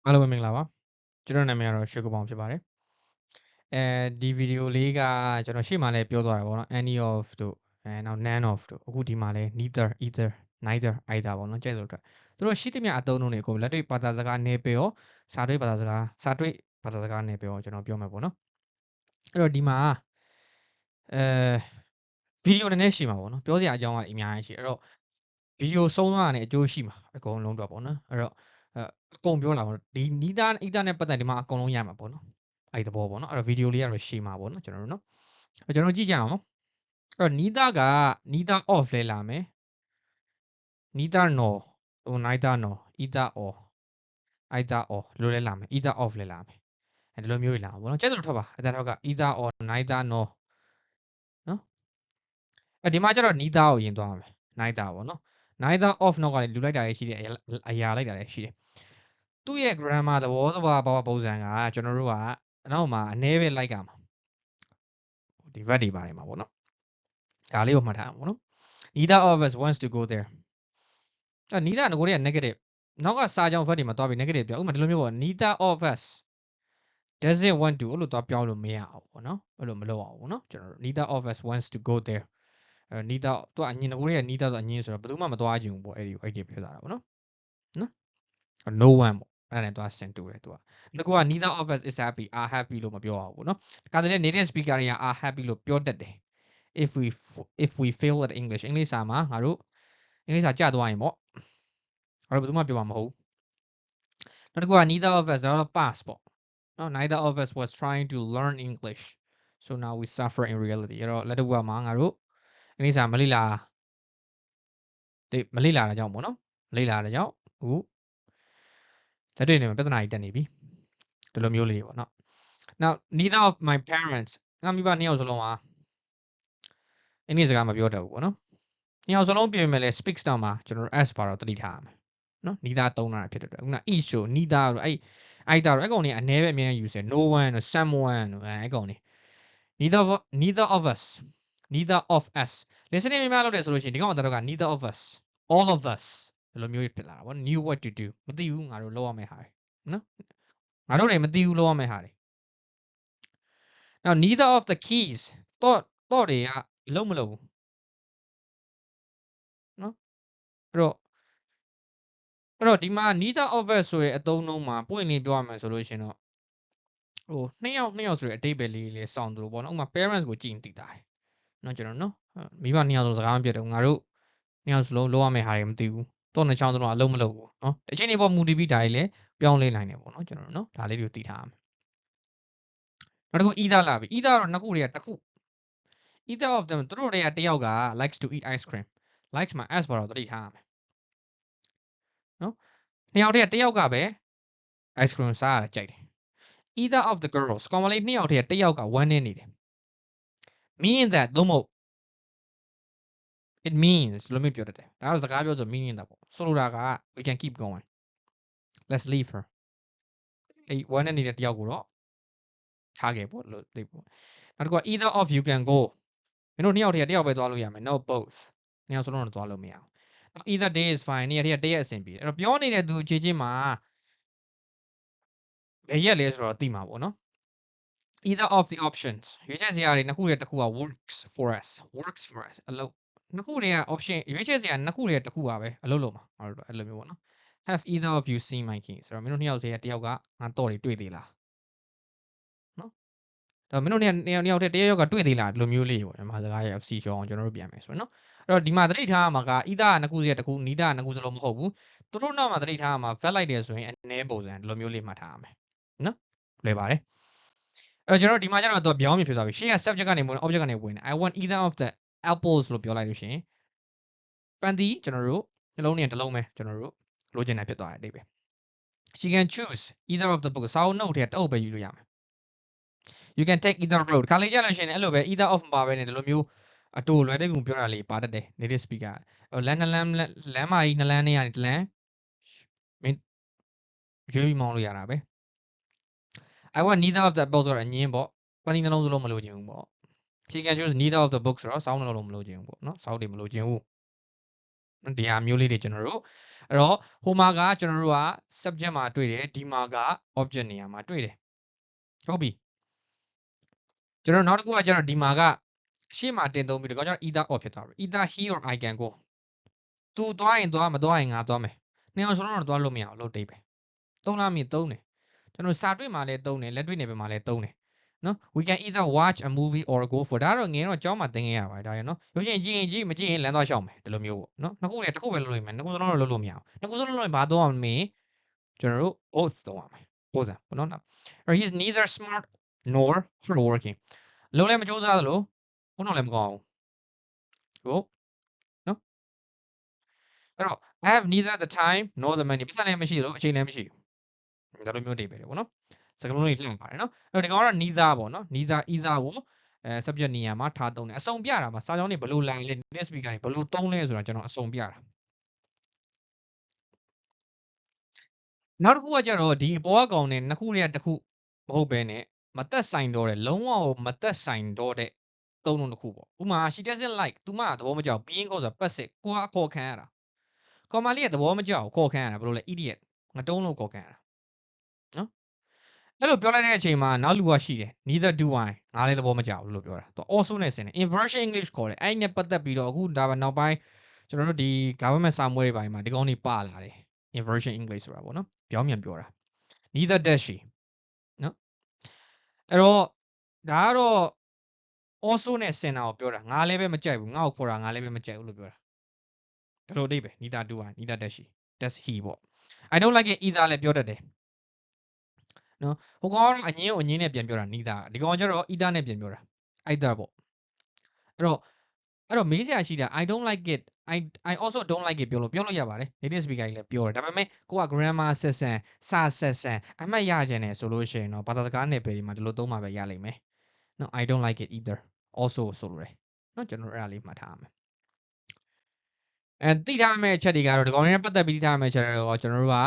အားလုံးပဲမင်္ဂလာပါကျွန်တော်နာမည်ကတော့ရွှေကူပေါင်ဖြစ်ပါတယ်ဒီဗီဒီယိုလေးကကျွန်တော်ရှေ့မှာလည်းပြောသွားတာပေါ့နော် any of တို့နောက် none of တို့အခုဒီမှာလည်း neither either neither either ပေါ့နော်ကြိုက်လို့အတွက်သူတို့ရှိသမျှအသုံးအနှုန်းတွေကိုလက်တွေ့ဘာသာစကားနယ်ပယ်ရောစာတွေ့ဘာသာစကားနယ်ပယ်ရောကျွန်တော်ပြောမှာပေါ့နော်အဲ့တော့ဒီမှာဗီဒီယိုနည်းနည်းရှိမှာပေါ့နော်ပြောစရာအကြောင်းကအများကြီးရှိအဲ့တော့ဗီဒီယိုဆုံးသွားတာနဲ့အကျိုးရှိမှာအကုန်လုံးတော့ပေါ့နော်အဲ့တော့အကုန်ပြောလာပေါ့ဒီနီးသားအီသားနဲ့ပတ်သက်ဒီမှာအကုန်လုံးရမှာပေါ့နော်အဲ့ဒီသဘောပေါ့နော်အဲ့တော့ဗီဒီယိုလေးကတော့ရှေ့မှာပေါ့နော်ကျွန်တော်တို့နော်ကျွန်တော်ကြည့်ကြအောင်နော်အဲ့တော့နီးသားကနီးသား off လဲလာမယ်နီးသား no ဟို neither no either or either or လို့လဲလာမယ် either off လဲလာမယ်အဲ့ဒီလိုမျိုးလာမှာပေါ့နော်ကျက်သလိုထွက်ပါအဲ့ဒါတော့က either or neither no နော်အဲ့ဒီမှာကျတော့ neither ကိုရင်သွားမယ် neither ပေါ့နော် neither off no ကလည်းလူလိုက်တာလည်းရှိတယ်အရာလိုက်တာလည်းရှိတယ်သူ့ရဲ့ grammar သဘောသဘာဝပုံစံကကျွန်တော်တို့ကအနောက်မှာအနည်းပဲလိုက်ကြမှာဒီ verb တွေပါတယ်မှာပေါ့နော်ဒါလေးကိုမှတ်ထားအောင်ပေါ့နော် neither of us wants to go there neither ငကိုတွေက negative နောက်ကစာကြောင်း verb တွေမှာတွားပြီး negative ပြောဥပမာဒီလိုမျိုးပေါ့ neither of us doesn't want to အဲ့လိုတွားပြောင်းလို့မရအောင်ပေါ့နော်အဲ့လိုမလုပ်အောင်ပေါ့နော်ကျွန်တော်တို့ neither of us wants to go there neither သူကအငင်းငကိုတွေက neither ဆိုအငင်းဆိုတော့ဘယ်သူမှမတွားကြဘူးပေါ့အဲ့ဒီဖြစ်လာတာပေါ့နော် no one ပေါ့အဲ့ဒါနဲ့တွားဆင်တူတယ်သူကငါက neither of us is happy are happy လို့မပြောအောင်ပေါ့နော်ဒါကြတဲ့ native speaker တွေက are happy လို့ပြောတတ်တယ်if we fail at English အင်္ဂလိပ်စာမှာငါတို့အင်္ဂလိပ်စာကျသွားရင်ပေါ့ငါတို့ဘယ်သူမှပြောမှာမဟုတ်နောက်တစ်ခုက neither of us ဒါတော့ past ပေါ့နော် neither of us was trying to learn English so now we suffer in reality အဲ့တော့လက်တစ်ခုကမှာငါတို့အင်္ဂလိပ်စာမလေ့လာတာကြောင့်ပေါ့နော်မလေ့လာတာကြောင့်အခုလက်တွေ့နေမှာပြဿနာကြီးတက်နေပြီဒီလိုမျိုးလေးပေါ့နော် now neither of my parents ငါမိဘနှစ်ယောက်စလုံးဟာအင်္ဂလိပ်စကားမပြောတတ်ဘူးပေါ့နော်နှစ်ယောက်စလုံးပြင်မယ်လေ speaks တောင်မှာကျွန်တော်တို့ s ပါတော့တတိထားရမယ်နော် neither သုံးတာဖြစ်တဲ့အတွက်ခုန each ဆို neither တို့အဲ့ဒါတော့အကောင်တွေအနည်းပဲအများကြီး use တယ် no one တို့ someone တို့အဲ့ကောင်တွေ neither of us neither of us listening များလုပ်တယ်ဆိုလို့ရှိရင်ဒီကောင်ကတော့က neither of us all of us ဒီလိုမျိုးဖြစ်လာတာပေါ့ knew what to do မသိဘူးငါတို့လုပ်ရမယ့်ဟာနော်ငါတို့တွေမသိဘူးလုပ်ရမယ့်ဟာတွေ now neither of the keys တော့တွေကလုံးမလုံးဘူးနော်အဲ့တော့ဒီမှာ neither of us ဆိုတဲ့အသုံးနှုန်းမှာပွင့်လင်းပြောရမယ်ဆိုလို့ရှိရင်တော့ဟိုနှစ်ယောက်ဆိုတဲ့အတိတ်ပဲလေးလေးစောင့်သူလို့ပေါ့နော်ဥပမာ parents ကိုကြည့်ရင်သိတာတယ်နော်ကျွန်တော်နော်မိဘနှစ်ယောက်ဆိုစကားမပြတ်တော့ငါတို့နှစ်ယောက်စလုံးလုပ်ရမယ့်ဟာတွေမသိဘူးတော့နှစ်ချောင်းစလုံးအလုံးမလုပ်ဘူးနော်အချိန်တွေပေါ်မူတည်ပြီးဒါတွေလည်းပြောင်းလဲနိုင်တယ်ပေါ့နော်ကျွန်တော်နော်ဒါလေးတွေကိုသိထားရမယ်နောက်တစ်ခု either လာပြီ either တော့နှစ်ခုတွေကတစ်ခု either of them သူတို့တွေကတယောက်က likes to eat ice cream likes မှာ s ပါတော့သတိထားရမယ်နော်နှစ်ယောက်တည်းတယောက်ကပဲ ice cream စားရတယ်ကြိုက်တယ် either of the girls ကောင်မလေးနှစ်ယောက်တည်းတယောက်ကဝမ်းနေနေတယ် meaning that သို့မဟုတ် it means လို့မျိုးပြောတတ်တယ်ဒါတော့စကားပြောဆို meaning တာပေါ့ဆိုလိုတာက we can keep going let's leave her အဲ့ဝမ်းနေနေတဲ့တယောက်ကိုတော့ထားခဲ့ပေါ့လို့သိပေါ့နောက်တစ်ခုက either of you can go မင်းတို့နှစ်ယောက်တည်းတယောက်ပဲသွားလို့ရမယ် no both နှစ်ယောက်စလုံးတော့သွားလို့မရအောင် either day is fine နေ့ရက်တရက်အဆင်ပြေတယ်အဲ့တော့ပြောနေတဲ့သူအခြေချင်းမှာဘယ်ရက်လဲဆိုတော့သိမှာပေါ့နော် either of the options ရွေးချယ်စရာတွေနှစ်ခုရဲ့တစ်ခုက works for us အလုပ်နှစ်ခုတွေက option ရွေးချယ်စရာနှစ်ခုရဲ့တစ်ခုပါပဲအလုပ်လုပ်မှာငါတို့အဲ့လိုမျိုးပေါ့နော် have either of you seen my keys ဆိုတော့မင်းတို့နှစ်ယောက်တည်းတယောက်ကငါတော့တွေတွေ့သေးလားနော်ဒါမင်းတို့နှစ်ယောက်တည်းတယောက်ကတွေ့သေးလားဒီလိုမျိုးလေးပေါ့မြန်မာစကားရဲ့စီရှောင်းအောင်ကျွန်တော်တို့ပြန်မယ်ဆိုရင်နော်အဲ့တော့ဒီမှာသတိထားရမှာက either နှစ်ခုစီတစ်ခု neither နှစ်ခုစလုံးမဟုတ်ဘူးသူတို့နောက်မှာသတိထားရမှာ vet လိုက်တယ်ဆိုရင်အနည်းပုံစံဒီလိုမျိုးလေးမှတ်ထားရမယ်နော်လွယ်ပါတယ်အဲ့တော့ကျွန်တော်ဒီမှာကျတော့သူပြောင်းမြင်ဖြစ်သွားပြီရှေ့က subject ကနေဝင် object ကနေဝင် I want either of the apples လို့ပြောလိုက်လို့ရှိရင်ပန်တီကျွန်တော်တို့နှလုံးနဲ့တစ်လုံးပဲကျွန်တော်တို့လိုချင်တယ်ဖြစ်သွားတယ်အတိတ်ပဲ she can choose either of the book စာအုပ်နှုတ်ထဲတအုပ်ပဲယူလို့ရမယ် you can take either road ခါလေးကြလို့ရှိရင်အဲ့လိုပဲ either of မပါဘဲနဲ့ဒီလိုမျိုးအတူလွယ်တဲ့ကူပြောတာလေးပါတတ်တယ် native speaker လမ်းမကြီးနှစ်လမ်းနဲ့ကနေတစ်လမ်းမင်းရွေးပြီးမောင်းလို့ရတာပဲ I want neither of the apples ဆိုတော့အငင်းပေါ့ပန်းတီနှလုံးစလုံးမလိုချင်ဘူးပေါ့ she can choose neither of the books ဆိုတော့စောင်းနှလုံးမလိုချင်ဘူးပေါ့နော်စောင်းတွေမလိုချင်ဘူးဒီဟာမျိုးလေးတွေကျွန်တော်တို့ အဲ့တော့ဟိုမှာကကျွန်တော်တို့က subject မှာတွေ့တယ်ဒီမှာက object နေရာမှာတွေ့တယ်ဟုတ်ပြီကျွန်တော်နောက်တစ်ခုကကျွန်တော်ဒီမှာကရှေ့မှာတင်သုံးပြီးတော့ကျွန်တော် either or ဖြစ်သွားပြီ either he or I can go သူသွားရင်သွားမသွားရင်ငါသွားမယ်နှစ်ယောက်စလုံးတော့သွားလို့မရအောင်လို့တိတ်ပဲသုံးလားမင်းသုံးတယ်ကျွန်တော်စာတွေ့မှာလည်းသုံးတယ်လက်တွေ့နေပဲမှာလည်းသုံးတယ်နော် we can either watch a movie or go for ဒါတော့ငယ်တော့ကျောင်းမှာသင်ခဲ့ရပါတယ်ဒါရနော်ရုပ်ရှင်ကြည့်ရင်ကြည့်မကြည့်ရင်လမ်းသွားရှောက်မယ်ဒီလိုမျိုးပေါ့နော်နှစ်ခုနဲ့တစ်ခုပဲလုပ်လို့ရမယ်နှစ်ခုစလုံးတော့လုပ်လို့မရအောင်နှစ်ခုစလုံးလုပ်ရင်ဘာသုံးအောင်မင်းကျွန်တော်တို့ both သုံးရမယ် both ပေါ့နော် or he is neither smart nor hardworking လုံးလည်းမကြိုးစားသလိုဘုံတော့လည်းမကောင်းဘူးဟုတ်နော်အဲ့တော့ I have neither the time nor the money ပတ်စံလည်းမရှိသလိုအချိန်လည်းမရှိဘူးဒါလိုမျိုးတွေပဲပေါ့နော်စကားလုံးတွေလှမ်းပါတယ်နော်အဲ့တော့ဒီကောင်ကတော့ neither ပေါ့နော် neither either ကိုsubject နေရာမှာထားသုံးတယ်အစုံပြတာမှာစာကြောင်းတွေဘယ်လိုလိုက်လဲ native speaker တွေဘယ်လိုသုံးလဲဆိုတာကျွန်တော်အစုံပြတာနောက်တစ်ခုကကြတော့ဒီအပေါ်ကကောင်နဲ့နှစ်ခုနဲ့တစ်ခုမဟုတ်ဘဲနဲ့မသက်ဆိုင်တော့တဲ့လုံးဝမသက်ဆိုင်တော့တဲ့သုံးလုံးတစ်ခုပေါ့ဥပမာ she doesn't like သူမသဘောမကျဘူး being ခေါ်ဆိုတာ passive ကိုကအခေါ်ခံရတာကောင်မလေးကသဘောမကျဘူးခေါ်ခံရတာဘယ်လိုလဲ idiot ငတုံးလို့ခေါ်ခံရတာနော်အဲ့လိုပြောလိုက်တဲ့အချိန်မှာနောက်လူကရှိတယ် neither do I ငါလည်းသဘောမကျဘူးလို့ပြောတာသူ also နဲ့ဆင်တယ် inversion English ခေါ်တယ်အဲ့နဲ့ပတ်သက်ပြီးတော့အခုဒါပဲနောက်ပိုင်းကျွန်တော်တို့ဒီ government စာမွေးတွေပိုင်းမှာဒီကောင်တွေပါလာတယ် inversion English ဆိုတာပေါ့နော်ပြောင်းပြန်ပြောတာ neither does she နော်အဲ့တော့ဒါကတော့ also နဲ့ဆင်တာကိုပြောတာငါလည်းပဲမကြိုက်ဘူးငါ့ကိုခေါ်တာငါလည်းပဲမကြိုက်ဘူးလို့ပြောတာဒါလိုအဓိပ္ပာယ် neither do I neither does she does he ပေါ့ I don't like it either လည်းပြောတတ်တယ်နော်ဟိုကောင်ကတော့အငင်းကိုအငင်းနဲ့ပြန်ပြောတာ neither ဒီကောင်ကျတော့ either နဲ့ပြန်ပြောတာ either ပေါ့အဲ့တော့မေးစရာရှိတာ I don't like it I also don't like it ပြောလို့ရပါတယ် native speaker ကြီးလည်းပြောတယ်ဒါပေမဲ့ကိုက grammar ဆက်ဆန်စာဆက်ဆန်အမှတ်ရကြတယ်ဆိုလို့ရှိရင်တော့ဘာသာစကားနယ်ပယ်ဒီမှာဒီလိုသုံးမှာပဲရလိမ့်မယ်နော် I don't like it either also ဆိုလိုတယ်နော်ကျွန်တော်အဲ့ဒါလေးမှတ်ထားရမယ်သိထားမယ့်အချက်တွေကတော့ဒီကောင်တွေနဲ့ပတ်သက်ပြီးသိထားမယ့်အချက်တွေတော့ကျွန်တော်တို့က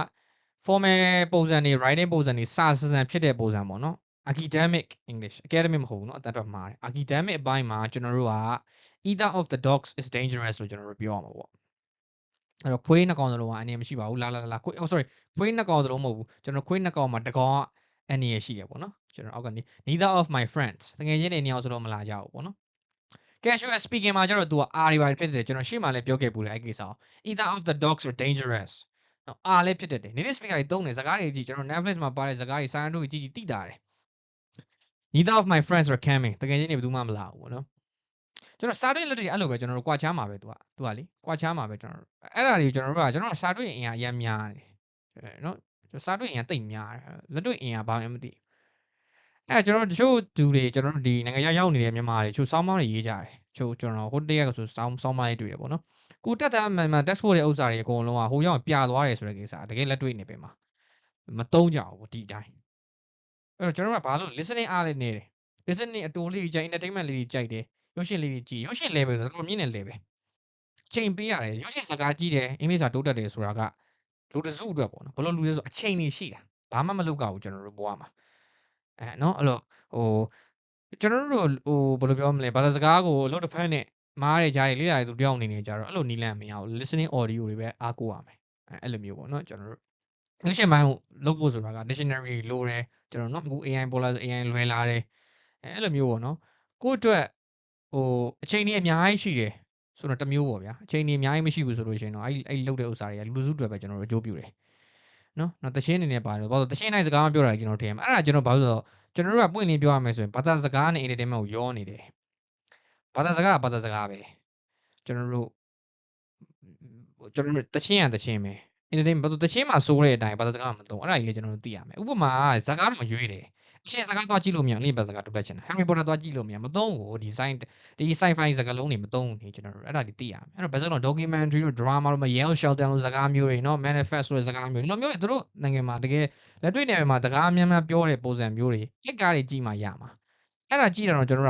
formal ပုံစံတွေ writing ပုံစံတွေစာစံဖြစ်တဲ့ပုံစံပေါ့နော် academic English academic မဟုတ်ဘူးเนาะအတတ်တော့မှားတယ် academic အပိုင်းမှာကျွန်တော်တို့က either of the dogs is dangerous လို့ကျွန်တော်တို့ပြောရမှာပေါ့အဲ့တော့ခွေးနှစ်ကောင်စလုံးကအန္တရာယ်မရှိပါဘူးလာခွေး sorry ခွေးနှစ်ကောင်စလုံးမဟုတ်ဘူးကျွန်တော်ခွေးနှစ်ကောင်မှာတစ်ကောင်ကအန္တရာယ်ရှိတယ်ပေါ့နော်ကျွန်တော်အောက်ကနေ neither of my friends တကယ်ချင်းတွေနှစ်ယောက်စလုံးမလာကြဘူးပေါ့နော် casual speaking မှာကျတော့ तू က R တွေပါဖြစ်တယ်ကျွန်တော်ရှေ့မှာလည်းပြောခဲ့ပူတယ်အဲ့ကိစ္စအောင် either of the dogs are dangerous နော် R လည်းဖြစ်တတ်တယ် native speaker တွေတုံးတယ်စကားတွေကြည့်ကျွန်တော် Netflix မှာပါတဲ့စကားတွေစာရန်တို့ကြည့်သိတာတယ် neither of my friends are coming တကယ်ချင်းတွေဘယ်သူမှမလာဘူးပေါ့နော်ကျွန်တော်စာတွေ့လက်တွေအဲ့လိုပဲကျွန်တော်တို့ကွာချားမှာပဲ तू ကလေကွာချားမှာပဲကျွန်တော်အဲ့ဒါတွေကျွန်တော်တို့ကစာတွေ့အင်အားအများများတယ်နော်စာတွေ့အင်အားတိတ်များတယ်လက်တွေ့အင်အားဘာမှမသိအဲ့ကျွန်တော်တချို့သူတွေကျွန်တော်တို့ဒီနိုင်ငံရောက်နေတဲ့မြန်မာတွေချို့စောင်းမောင်းတွေရေးကြတယ်ချို့ကျွန်တော်ဟိုတရက်ကဆိုစောင်းမောင်းလေးတွေ့တယ်ပေါ့နော်ကိုတက်တာမှန် textbook ရဲ့ဥစ္စာတွေအကုန်လုံးကဟိုရောက်ပြသွားတယ်ဆိုတဲ့ကိစ္စတကယ်လက်တွေ့နေပဲမှာမတုံးကြဘူးဒီအတိုင်းအဲ့တော့ကျွန်တော်ကဘာလို့ listening အားလေးနေတယ် listening အတူလေးကြိုက် entertainment လေးကြိုက်တယ်ရုပ်ရှင်လေးကြည့်ရုပ်ရှင် level ဆိုတော့မြင့်နေ level ချိန်ပေးရတယ်ရုပ်ရှင်စကားကြည့်တယ်အင်္ဂလိပ်စာတိုးတက်တယ်ဆိုတာကလူတစုအတွက်ပေါ့နော်ဘလို့လူလဲဆိုအချိန်နေရှိတာဘာမှမလုပ်ကြဘူးကျွန်တော်တို့ဘဝမှာနော်အဲ့တော့ကျွန်တော်တို့ဘယ်လိုပြောမလဲဘာသာစကားကိုလို့တစ်ဖက်နဲ့မားတဲ့ကြားတွေလေ့လာတဲ့သူတယောက်အနေနဲ့ကြတော့အဲ့လိုနီးလန့်မရဘူး listening audio တွေပဲအားကိုးရမယ်အဲ့လိုမျိုးပေါ့နော်ကျွန်တော်တို့ရုပ်ရှင်ပိုင်းကိုလုပ်ဖို့ဆိုတာက dictionary လိုတယ်ကျွန်တော်နော်အခု AI ပေါ်လာဆို AI လွယ်လာတယ်အဲ့လိုမျိုးပေါ့နော်ကိုယ့်အတွက်အချိန်ကြီးအများကြီးရှိတယ်ဆိုတော့တမျိုးပေါ့ဗျာအချိန်ကြီးအများကြီးမရှိဘူးဆိုလို့ရှိရင်တော့အဲ့လုပ်တဲ့ဥစ္စာတွေကလူစုတွေပဲကျွန်တော်တို့အကျိုးပြုတယ်နော်တရှင်းအနေနဲ့ပါတယ်ဘာလို့တရှင်းနိုင်စကားမပြောတာကျွန်တော်ထင်မှာအဲ့ဒါကျွန်တော်ဘာလို့ဆိုတော့ကျွန်တော်တို့ကပွင့်လင်းပြောရမယ်ဆိုရင်ဘာသာစကားနဲ့ entertainment ကိုရောနေတယ်ဘာသာစကားကဘာသာစကားပဲကျွန်တော်တို့တရှင်းရတရှင်းပဲ entertainment ဘာလို့တရှင်းမှာစိုးတဲ့အတိုင်းဘာသာစကားမသုံးအဲ့ဒါကြီးလေကျွန်တော်တို့သိရမယ်ဥပမာစကားတော့ရွေးတယ်အရှင်စကားသွားကြည့်လို့မရအင်္ဂလိပ်ဘာသာစကားတူတက်ချင်တယ် Harry Potter သွားကြည့်လို့မရမသုံးဘူးဒီ sci-fi စကားလုံးတွေမသုံးဘူးနေကျွန်တော်တို့အဲ့ဒါတွေသိရမယ်အဲ့တော့ဘယ်စလုံး documentary တို့ drama တို့ Yale Shelton လို့စကားမျိုးတွေနော် manifest လို့စကားမျိုးဒီလိုမျိုးတွေသူတို့နိုင်ငံမှာတကယ်လက်တွေ့နေရာမှာစကားများများပြောတဲ့ပုံစံမျိုးတွေအဲ့ကားတွေကြည့်မှရမှာအဲ့ဒါကြည့်တော့ကျွန်တော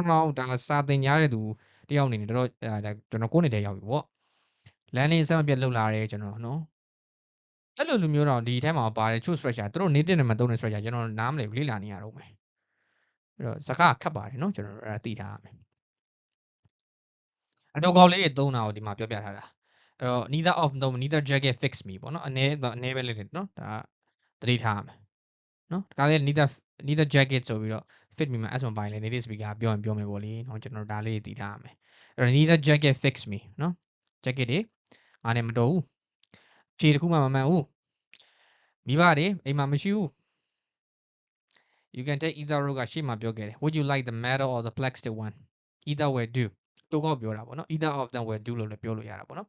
်တော့ဒါစာသင်ကြားတဲ့သူတယောက်အနေနဲ့တော့ကျွန်တော်ကိုယ်နေတဲ့ရောက်ပြီပေါ့လမ်းလေးစမပြတ်လှုပ်လာတယ်ကျွန်တော်နော်အဲ့လိုလူမျိုးတော့ဒီထဲမှာပါတယ်ချို့ structure သူတို့ native နဲ့မသုံးတဲ့ structure ကျွန်တော်နားမလည်ဘူးလေ့လာနေရတော့မယ်အဲ့တော့စကားခတ်ပါတယ်နော်ကျွန်တော်အဲ့ဒါသိထားရမယ်အတော်ကောက်လေးတွေသုံးတာကိုဒီမှာပြောပြထားတာ neither of တော့ neither jacket fix me ပေါ့နော်အနေပဲလေးတယ်နော်ဒါသတိထားရမယ်နော်ဒါကလည်း neither jacket ဆိုပြီးတော့ fit me မှာ s မပိုင်းလေ native speaker ပြောရင်ပြောမယ်ပေါ့လေနော်ကျွန်တော်ဒါလေးသိထားရမယ်အဲ့တော့ neither jacket fix me နော် jacket တွေငါနဲ့မတော်ဘူးဖြေတစ်ခုမှမမှန်ဘူးမိဘတွေအိမ်မှာမရှိဘူး you can take either row ကရှေ့မှာပြောခဲ့တယ် would you like the metal or the plastic one either will do တော့ကောက်ပြောတာပေါ့နော် either of them will do လို့လည်းပြောလို့ရတာပေါ့နော်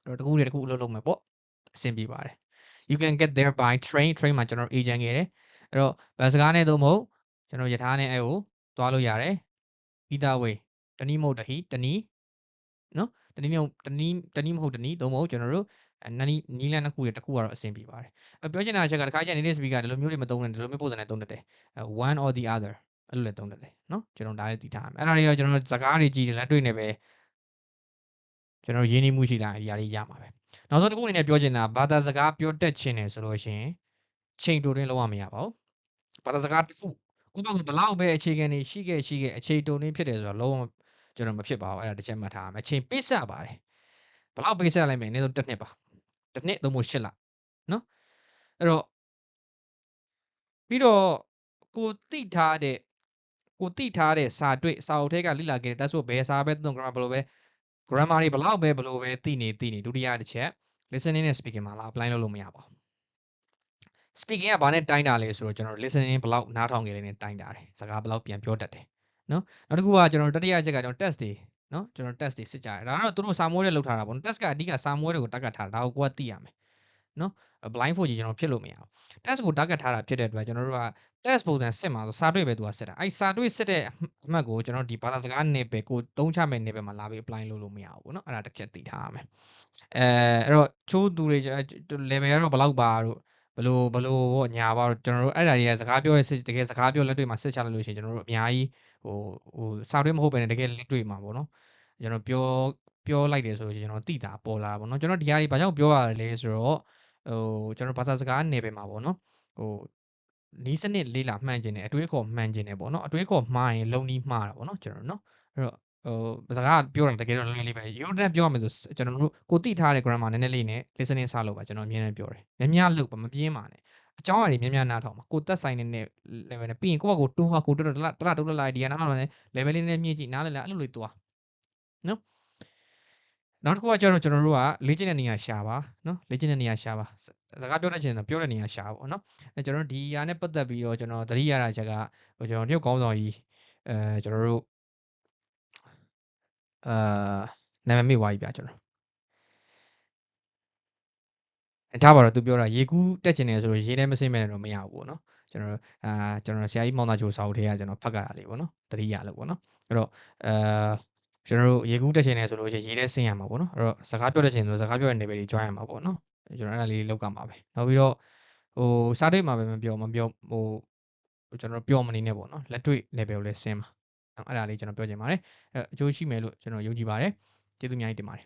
အဲ့တော့တစ်ခုအလုပ်လုပ်မယ်ပေါ့အဆင်ပြေပါတယ် you can get there by train မှာကျွန်တော် agent ခဲ့တယ်အဲ့တော့ဘတ်စကားနဲ့တော့မဟုတ်ကျွန်တော်ယထာနဲ့အဲ့ကိုသွားလို့ရတယ် either way တနည်းမဟုတ်တဟိတနည်းနော်တနည်းမဟုတ်တနည်းတော့မဟုတ်ကျွန်တော်တို့နီးလန်းတစ်ခုတစ်ခုကတော့အဆင်ပြေပါတယ်ပြောချင်တာအချက်ကတခါကျရင် native speaker ဒီလိုမျိုးတွေမသုံးနဲ့ဒီလိုမျိုးပုံစံနဲ့သုံးတတ်တယ် one or the other အဲ့လိုလည်းသုံးတတ်တယ်နော်ကျွန်တော်ဒါလည်းသိထားရမယ်အဲ့ဒါတွေကကျွန်တော်စကားတွေကြည့်တယ်လက်တွေ့နဲ့ပဲကျွန်တော်ရင်းနှီးမှုရှိလာဒီအရာတွေရမှာပဲနောက်ဆုံးတစ်ခုအနေနဲ့ပြောချင်တာဘာသာစကားပြောတတ်ခြင်းတယ်ဆိုလို့ရှိရင်ချိန်တိုတွင်းလုံးဝမရပါဘူးဘာသာစကားတစ်ခုကိုယ့်ဘက်ကဘလောက်ပဲအခြေခံနေရှိခဲ့အခြေတုံနေဖြစ်တယ်ဆိုတော့လုံးဝကျွန်တော်မဖြစ်ပါဘူးအဲ့ဒါတစ်ချက်မှတ်ထားရမယ်အချိန်ပေးဆက်ပါတယ်ဘလောက်ပေးဆက်လိုက်မယ်အနည်းဆုံးတစ်နှစ်ပါတစ်နှစ်သုံးဖို့8လနော်အဲ့တော့ပြီးတော့ကိုသိထားတဲ့စာတွေ့စာအုပ်ထဲကလိလာခဲ့တဲ့ test ဘယ်စာပဲသုံး grammar ဘယ်လိုပဲ grammar တွေဘလောက်ပဲဘယ်လိုပဲသိနေဒုတိယတစ်ချက် listening နဲ့ speaking မှာလာ apply လုပ်လို့မရပါဘူး speaking ကဘာနဲ့တိုင်းတာလဲဆိုတော့ကျွန်တော် listening ဘလောက်နားထောင်ကြလဲနဲ့တိုင်းတာတယ်စကားဘလောက်ပြန်ပြောတတ်တယ်နော်နောက်တစ်ခုကကျွန်တော်တတိယချက်ကကျွန်တော် test တွေနော်ကျွန်တော် test တွေစစ်ကြတယ်ဒါကတော့သူတို့စာမွေးတွေလောက်ထားတာပေါ့ test ကအဓိကစာမွေးတွေကိုတက်ကတ်ထားတာဒါကိုကိုကသိရမယ်နော် blind ဖို့ကြီးကျွန်တော်ဖြစ်လို့မရဘူး test ကို target ထားတာဖြစ်တဲ့အတွက်ကျွန်တော်တို့က test ပုံစံစစ်မှာဆိုစာတွေ့ပဲသူကစစ်တာအဲ့စာတွေ့စစ်တဲ့အမှတ်ကိုကျွန်တော်ဒီဘာသာစကားနယ်ပယ်ကိုသုံးချမဲ့နယ်ပယ်မှာလာပြီး apply လုပ်လို့မရဘူးပေါ့နော်အဲ့ဒါတစ်ချက်သိထားရမယ်အဲ့တော့ချိုးသူတွေ level ကတော့ဘလောက်ပါတို့ဘလို့ပေါ့ညာပါတော့ကျွန်တော်တို့အဲ့ဒါတွေကစကားပြောတဲ့စစ်တကယ်စကားပြောလက်တွေ့မှာစစ်ချလိုက်လို့ရှိရင်ကျွန်တော်တို့အများကြီးဟိုစာတွေ့မဟုတ်ဘဲနဲ့တကယ်လက်တွေ့မှာပေါ့နော်ကျွန်တော်ပြောလိုက်တယ်ဆိုရင်ကျွန်တော်သိတာပေါ်လာတာပေါ့နော်ကျွန်တော်ဒီဟာတွေဘာကြောင့်ပြောရလဲဆိုတော့ကျွန်တော်ဘာသာစကားနယ်ပယ်မှာပေါ့နော်နီးစနစ်လေးလာမှန်ကျင်တယ်အတွေးခေါ်မှန်ကျင်တယ်ပေါ့နော်အတွေးခေါ်မှားရင်လုံနီးမှားတာပေါ့နော်ကျွန်တော်နော်အဲ့တော့စကားပြောတာတကယ်တော့လွယ်လေးပဲရိုးတန်းပြောရမယ်ဆိုကျွန်တော်တို့ကိုတိထားတဲ့ grammar နည်းနည်းလေးနဲ့ listening စလုပ်ပါကျွန်တော်အမြဲတမ်းပြောတယ်များလုပ်ပါမပြင်းပါနဲ့အကြောင်းအရာတွေများနားထောင်ပါကိုသက်ဆိုင်တဲ့ level နဲ့ပြီးရင်ကိုယ့်ဘက်ကိုတွန်းပါကိုတွန်းတလားဒီကနားတော့လည်း level လေးနဲ့မြင့်ကြည့်နားလည်းအဲ့လိုလေးသွားနော်နောက်တစ်ခုကကျတော့ကျွန်တော်တို့ကလေ့ကျင့်တဲ့နေရာရှာပါနော်လေ့ကျင့်တဲ့နေရာရှာပါစကားပြောတတ်ချင်တယ်ပြောတဲ့နေရာရှာပါပေါ့နော်ကျွန်တော်ဒီဟာနဲ့ပတ်သက်ပြီးတော့ကျွန်တော်သတိရတာချက်ကကျွန်တော်တရုတ်ကောင်းဆောင်ကြီးကျွန်တော်တို့နာမည်မေ့သွားပြီဗျာကျွန်တော်ထားပါတော့သူပြောတာရေကူးတက်ချင်တယ်ဆိုတော့ရေထဲမဆင်းမဲ့တော့မရဘူးပေါ့နော်ကျွန်တော်ဆရာကြီးမောင်သားချိုစာအုပ်ထဲကကျွန်တော်ဖတ်ကြတာလေးပေါ့နော်သတိရလို့ပေါ့နော်အဲ့တော့ကျွန်တော်တို့ရေကူးတက်ချင်တယ်ဆိုလို့ရှိရင်ရေထဲဆင်းရမှာပေါ့နော်အဲ့တော့စကားပြောတတ်ချင်ဆိုစကားပြောတဲ့ level တွေ join ရမှာပေါ့နော်ကျွန်တော်အဲ့ဒါလေးလောက်ကမှာပဲနောက်ပြီးတော့စာတွေ့မှာပဲမပြောကျွန်တော်ပြောမနေနဲ့ပေါ့နော်လက်တွေ့ level ကိုလည်းဆင်းပါအဲ့ဒါလေးကျွန်တော်ပြောချင်ပါတယ်အကျိုးရှိမယ်လို့ကျွန်တော်ယုံကြည်ပါတယ်ကျေးဇူးအများကြီးတင်ပါတယ်